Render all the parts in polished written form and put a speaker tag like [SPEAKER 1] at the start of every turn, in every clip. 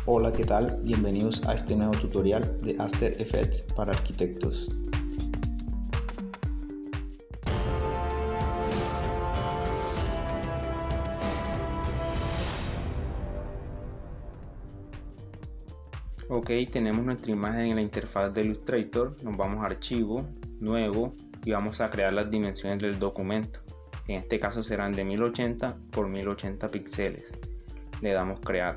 [SPEAKER 1] Hola, ¿qué tal? Bienvenidos a este nuevo tutorial de After Effects para arquitectos. Ok, tenemos nuestra imagen en la interfaz de Illustrator. Nos vamos a Archivo, Nuevo y vamos a crear las dimensiones del documento. En este caso serán de 1080 por 1080 píxeles. Le damos Crear.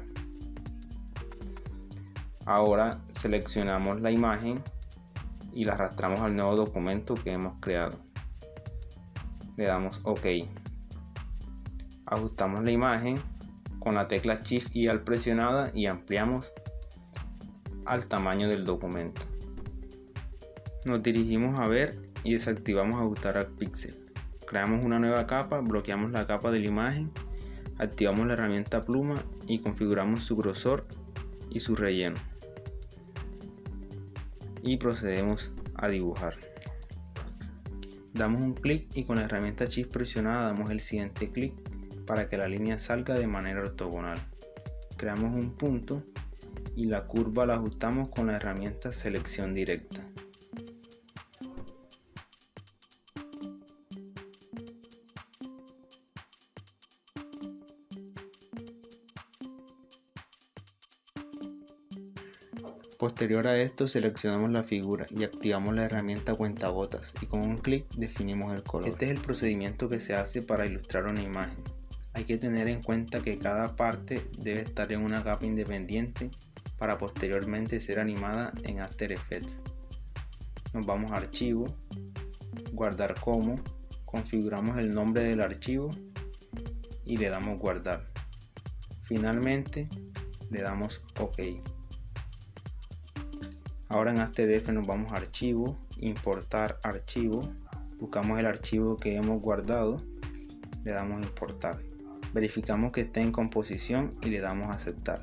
[SPEAKER 1] Ahora seleccionamos la imagen y la arrastramos al nuevo documento que hemos creado. Le damos OK. Ajustamos la imagen con la tecla Shift y Alt presionada y ampliamos al tamaño del documento. Nos dirigimos a ver y desactivamos ajustar al píxel. Creamos una nueva capa, bloqueamos la capa de la imagen, activamos la herramienta pluma y configuramos su grosor y su relleno. Y procedemos a dibujar. Damos un clic y con la herramienta Shift presionada damos el siguiente clic para que la línea salga de manera ortogonal. Creamos un punto y la curva la ajustamos con la herramienta Selección Directa. Posterior a esto seleccionamos la figura y activamos la herramienta cuentagotas y con un clic definimos el color. Este es el procedimiento que se hace para ilustrar una imagen. Hay que tener en cuenta que cada parte debe estar en una capa independiente para posteriormente ser animada en After Effects. Nos vamos a Archivo, Guardar como, configuramos el nombre del archivo y le damos Guardar. Finalmente le damos OK. Ahora en After Effects nos vamos a Archivo, Importar Archivo, buscamos el archivo que hemos guardado, le damos Importar. Verificamos que esté en composición y le damos a Aceptar.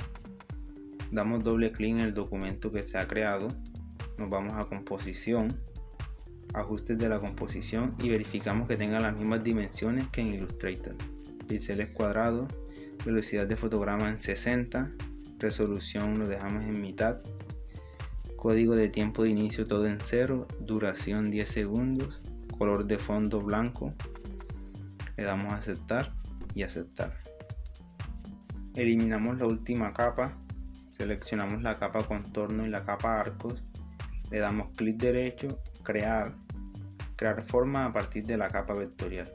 [SPEAKER 1] Damos doble clic en el documento que se ha creado, nos vamos a Composición, Ajustes de la composición y verificamos que tenga las mismas dimensiones que en Illustrator. Píxeles cuadrados, velocidad de fotograma en 60, resolución lo dejamos en mitad. Código de tiempo de inicio todo en 0, duración 10 segundos, color de fondo blanco. Le damos a aceptar y aceptar. Eliminamos la última capa, seleccionamos la capa contorno y la capa arcos. Le damos clic derecho, crear forma a partir de la capa vectorial.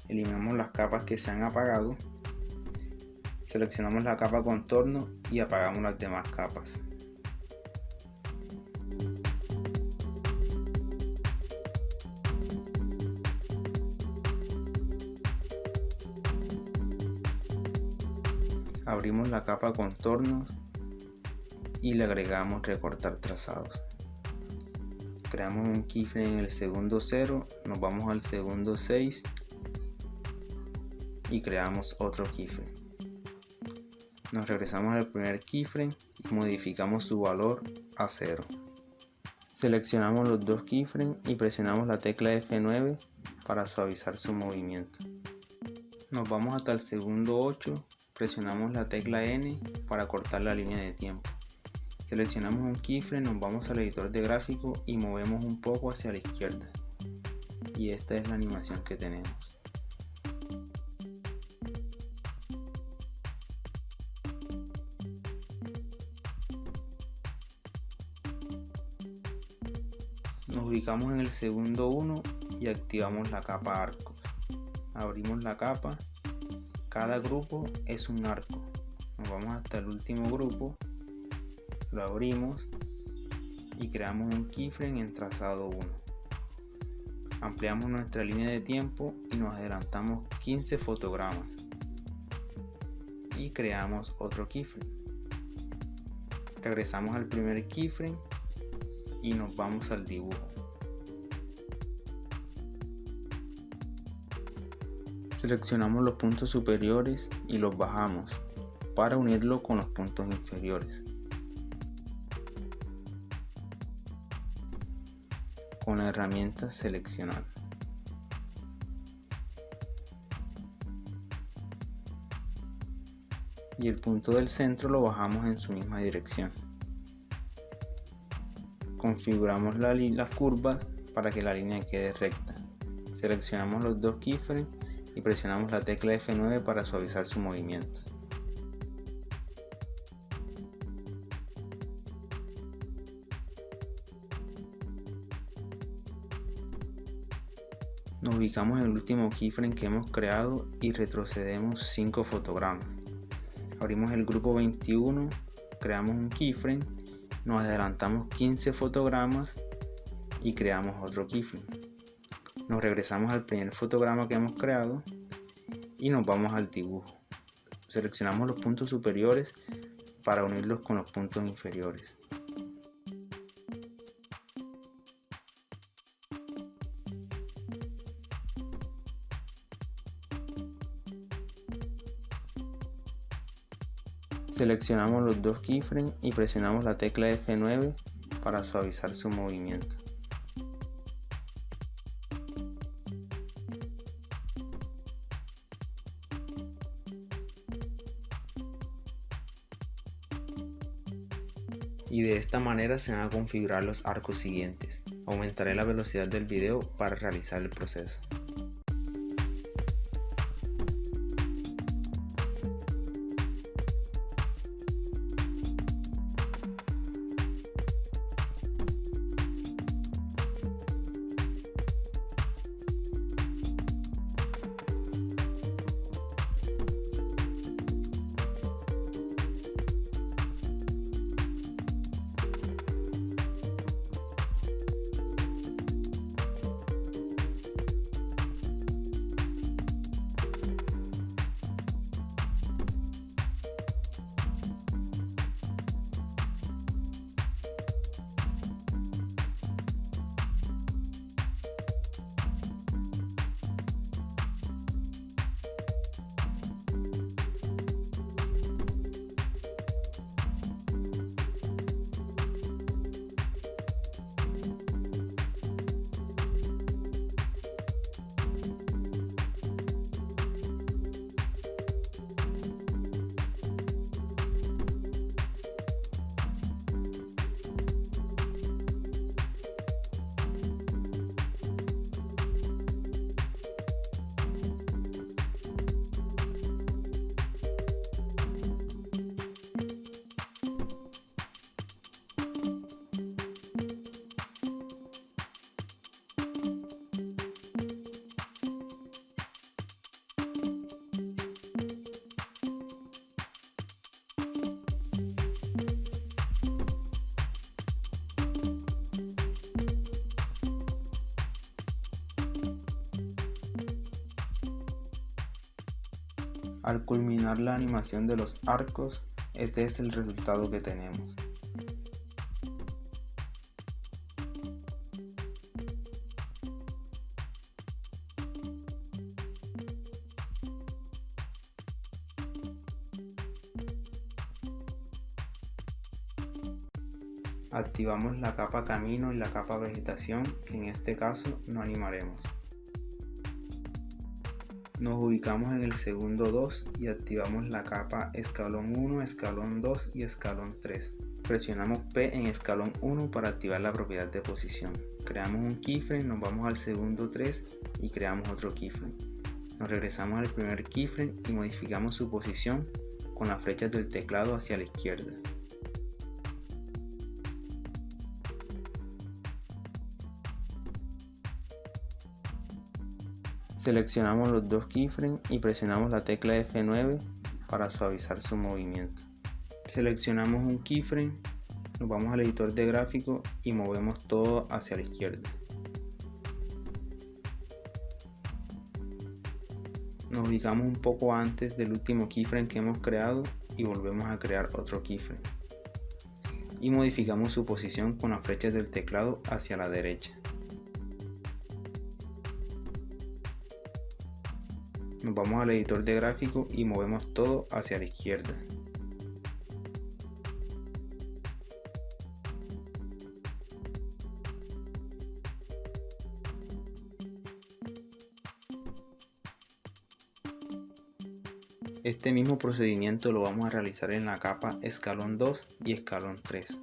[SPEAKER 1] Eliminamos las capas que se han apagado. Seleccionamos la capa contorno y apagamos las demás capas. Abrimos la capa contornos y le agregamos recortar trazados. Creamos un keyframe en el segundo 0, nos vamos al segundo 6 y creamos otro keyframe. Nos regresamos al primer keyframe y modificamos su valor a 0. Seleccionamos los dos keyframes y presionamos la tecla F9 para suavizar su movimiento. Nos vamos hasta el segundo 8. Presionamos la tecla N para cortar la línea de tiempo. Seleccionamos un keyframe, nos vamos al editor de gráfico y movemos un poco hacia la izquierda. Y esta es la animación que tenemos. Nos ubicamos en el segundo 1 y activamos la capa arcos. Abrimos la capa. Cada grupo es un arco. Nos vamos hasta el último grupo, lo abrimos y creamos un keyframe en trazado 1. Ampliamos nuestra línea de tiempo y nos adelantamos 15 fotogramas. Y creamos otro keyframe. Regresamos al primer keyframe y nos vamos al dibujo. Seleccionamos los puntos superiores y los bajamos para unirlo con los puntos inferiores. Con la herramienta Seleccionar. y el punto del centro lo bajamos en su misma dirección. Configuramos las curvas para que la línea quede recta. Seleccionamos los dos keyframes y presionamos la tecla F9 para suavizar su movimiento. Nos ubicamos en el último keyframe que hemos creado y retrocedemos 5 fotogramas. Abrimos el grupo 21, creamos un keyframe, nos adelantamos 15 fotogramas y creamos otro keyframe. Nos regresamos al primer fotograma que hemos creado y nos vamos al dibujo. Seleccionamos los puntos superiores para unirlos con los puntos inferiores. Seleccionamos los dos keyframes y presionamos la tecla F9 para suavizar su movimiento. Y de esta manera se van a configurar los arcos siguientes. Aumentaré la velocidad del video para realizar el proceso. Al culminar la animación de los arcos, este es el resultado que tenemos. Activamos la capa camino y la capa vegetación, que en este caso no animaremos. Nos ubicamos en el segundo 2 y activamos la capa escalón 1, escalón 2 y escalón 3. Presionamos P en escalón 1 para activar la propiedad de posición. Creamos un keyframe, nos vamos al segundo 3 y creamos otro keyframe. Nos regresamos al primer keyframe y modificamos su posición con las flechas del teclado hacia la izquierda. Seleccionamos los dos keyframes y presionamos la tecla F9 para suavizar su movimiento. Seleccionamos un keyframe, nos vamos al editor de gráfico y movemos todo hacia la izquierda. Nos ubicamos un poco antes del último keyframe que hemos creado y volvemos a crear otro keyframe. Y modificamos su posición con las flechas del teclado hacia la derecha. Nos vamos al editor de gráfico y movemos todo hacia la izquierda. Este mismo procedimiento lo vamos a realizar en la capa escalón 2 y escalón 3.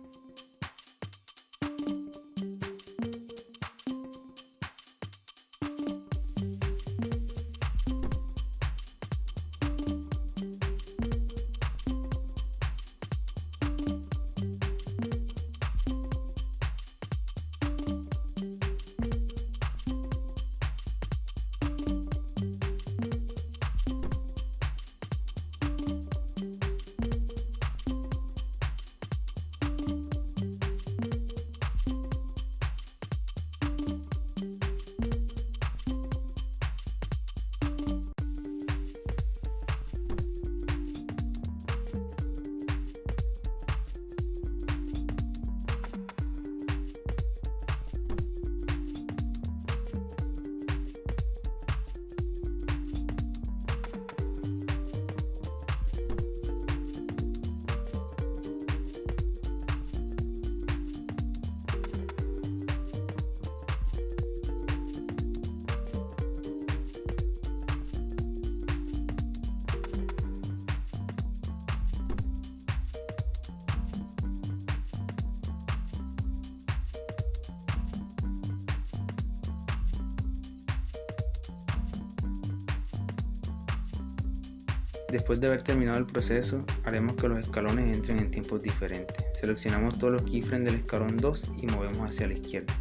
[SPEAKER 1] Después de haber terminado el proceso, haremos que los escalones entren en tiempos diferentes. Seleccionamos todos los keyframes del escalón 2 y movemos hacia la izquierda.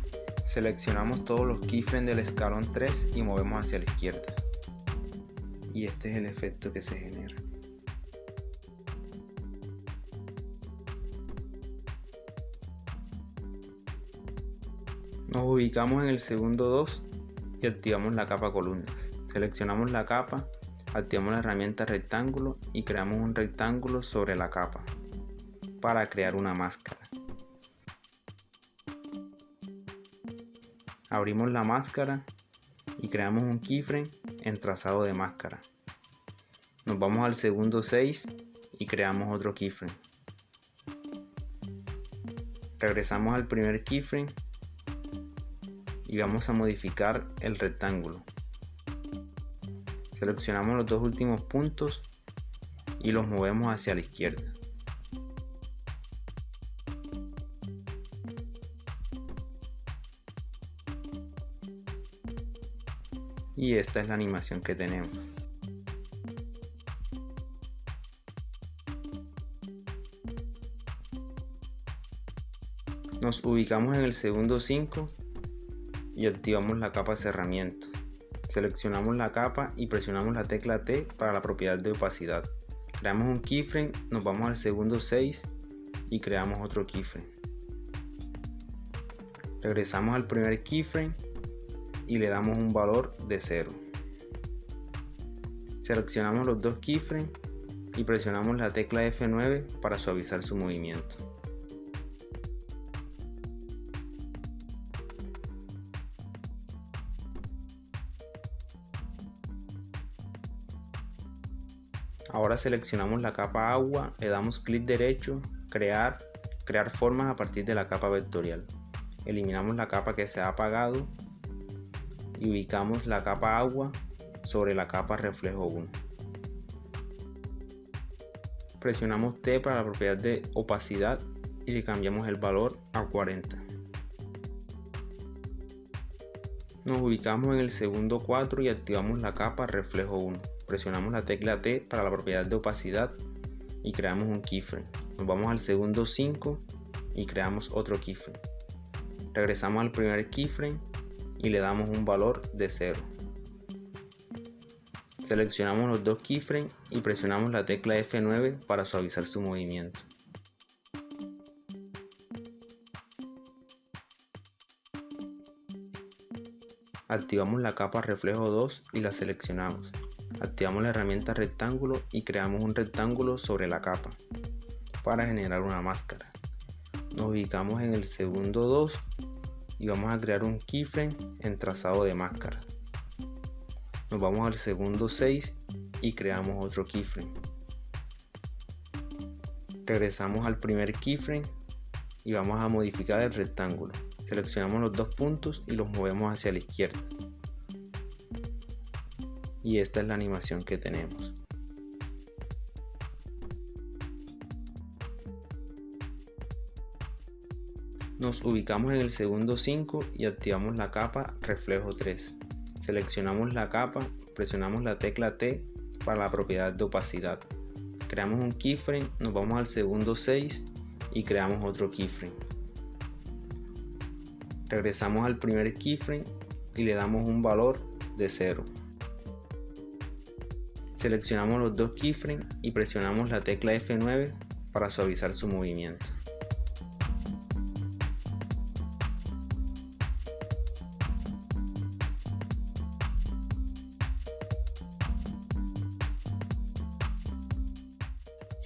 [SPEAKER 1] Seleccionamos todos los keyframes del escalón 3 y movemos hacia la izquierda. Y este es el efecto que se genera. Nos ubicamos en el segundo 2 y activamos la capa columnas. Seleccionamos la capa, activamos la herramienta rectángulo y creamos un rectángulo sobre la capa para crear una máscara. Abrimos la máscara y creamos un keyframe en trazado de máscara. Nos vamos al segundo 6 y creamos otro keyframe. Regresamos al primer keyframe y vamos a modificar el rectángulo. Seleccionamos los dos últimos puntos y los movemos hacia la izquierda. Y esta es la animación que tenemos. Nos ubicamos en el segundo 5 y activamos la capa cerramiento. Seleccionamos la capa y presionamos la tecla T para la propiedad de opacidad. Creamos un keyframe, nos vamos al segundo 6 y creamos otro keyframe. Regresamos al primer keyframe y le damos un valor de 0. Seleccionamos los dos keyframes y presionamos la tecla F9 para suavizar su movimiento. Ahora seleccionamos la capa agua, le damos clic derecho, crear formas a partir de la capa vectorial. Eliminamos la capa que se ha apagado y ubicamos la capa agua sobre la capa reflejo 1. Presionamos T para la propiedad de opacidad y le cambiamos el valor a 40. Nos ubicamos en el segundo 4 y activamos la capa reflejo 1. Presionamos la tecla T para la propiedad de opacidad y creamos un keyframe. Nos vamos al segundo 5 y creamos otro keyframe. Regresamos al primer keyframe y le damos un valor de 0. Seleccionamos los dos keyframes y presionamos la tecla F9 para suavizar su movimiento. Activamos la capa reflejo 2 y la seleccionamos. Activamos la herramienta rectángulo y creamos un rectángulo sobre la capa para generar una máscara. Nos ubicamos en el segundo 2 y vamos a crear un keyframe en trazado de máscara. Nos vamos al segundo 6 y creamos otro keyframe. Regresamos al primer keyframe y vamos a modificar el rectángulo. Seleccionamos los dos puntos y los movemos hacia la izquierda. Y esta es la animación que tenemos. Nos ubicamos en el segundo 5 y activamos la capa reflejo 3. Seleccionamos la capa, presionamos la tecla T para la propiedad de opacidad. Creamos un keyframe, nos vamos al segundo 6 y creamos otro keyframe. Regresamos al primer keyframe y le damos un valor de 0. Seleccionamos los dos keyframes y presionamos la tecla F9 para suavizar su movimiento.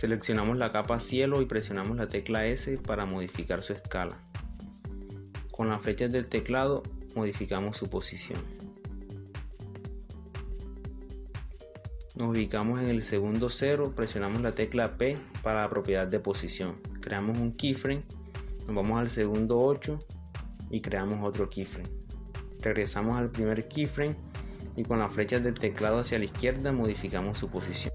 [SPEAKER 1] Seleccionamos la capa cielo y presionamos la tecla S para modificar su escala. Con las flechas del teclado modificamos su posición. Nos ubicamos en el segundo 0, presionamos la tecla P para la propiedad de posición. Creamos un keyframe, nos vamos al segundo 8 y creamos otro keyframe. Regresamos al primer keyframe y con las flechas del teclado hacia la izquierda modificamos su posición.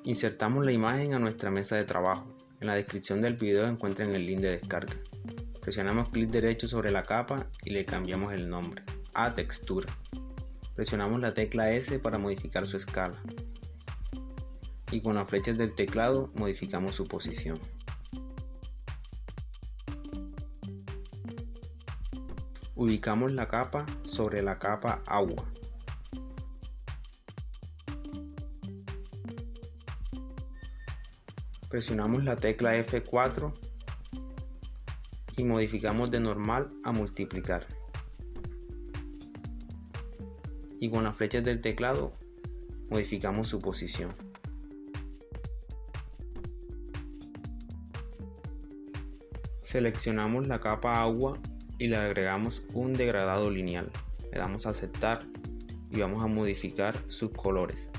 [SPEAKER 1] Insertamos la imagen a nuestra mesa de trabajo. En la descripción del video encuentran el link de descarga. Presionamos clic derecho sobre la capa y le cambiamos el nombre a textura. Presionamos la tecla S para modificar su escala. Y con las flechas del teclado modificamos su posición. Ubicamos la capa sobre la capa agua. Presionamos la tecla F4 y modificamos de normal a multiplicar. Y con las flechas del teclado modificamos su posición. Seleccionamos la capa agua y le agregamos un degradado lineal. Le damos a aceptar y vamos a modificar sus colores.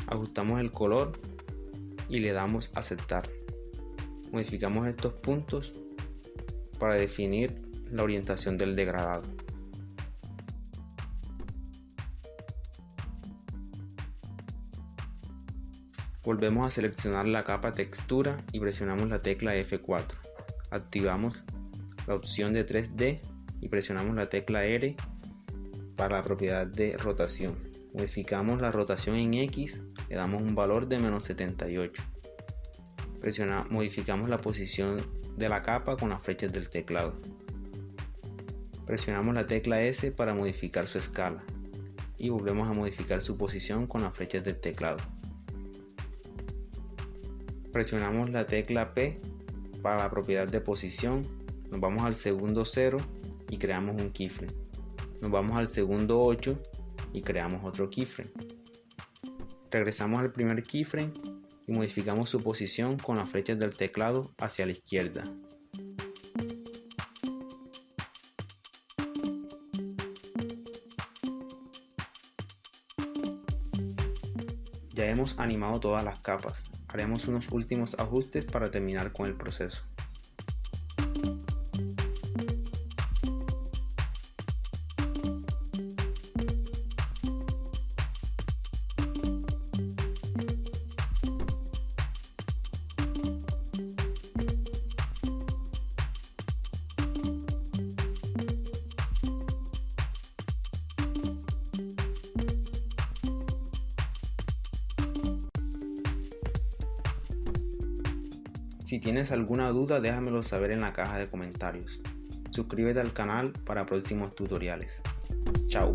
[SPEAKER 1] Ajustamos el color y le damos a aceptar. Modificamos estos puntos para definir la orientación del degradado. Volvemos a seleccionar la capa textura y presionamos la tecla F4. Activamos la opción de 3D y presionamos la tecla R para la propiedad de rotación. Modificamos la rotación en X, le damos un valor de -78. Modificamos la posición de la capa con las flechas del teclado. Presionamos la tecla S para modificar su escala y volvemos a modificar su posición con las flechas del teclado. Presionamos la tecla P para la propiedad de posición, nos vamos al segundo 0 y creamos un keyframe. Nos vamos al segundo 8 y creamos otro keyframe. Regresamos al primer keyframe y modificamos su posición con las flechas del teclado hacia la izquierda. Ya hemos animado todas las capas. Haremos unos últimos ajustes para terminar con el proceso. Si tienes alguna duda, déjamelo saber en la caja de comentarios. Suscríbete al canal para próximos tutoriales. Chao.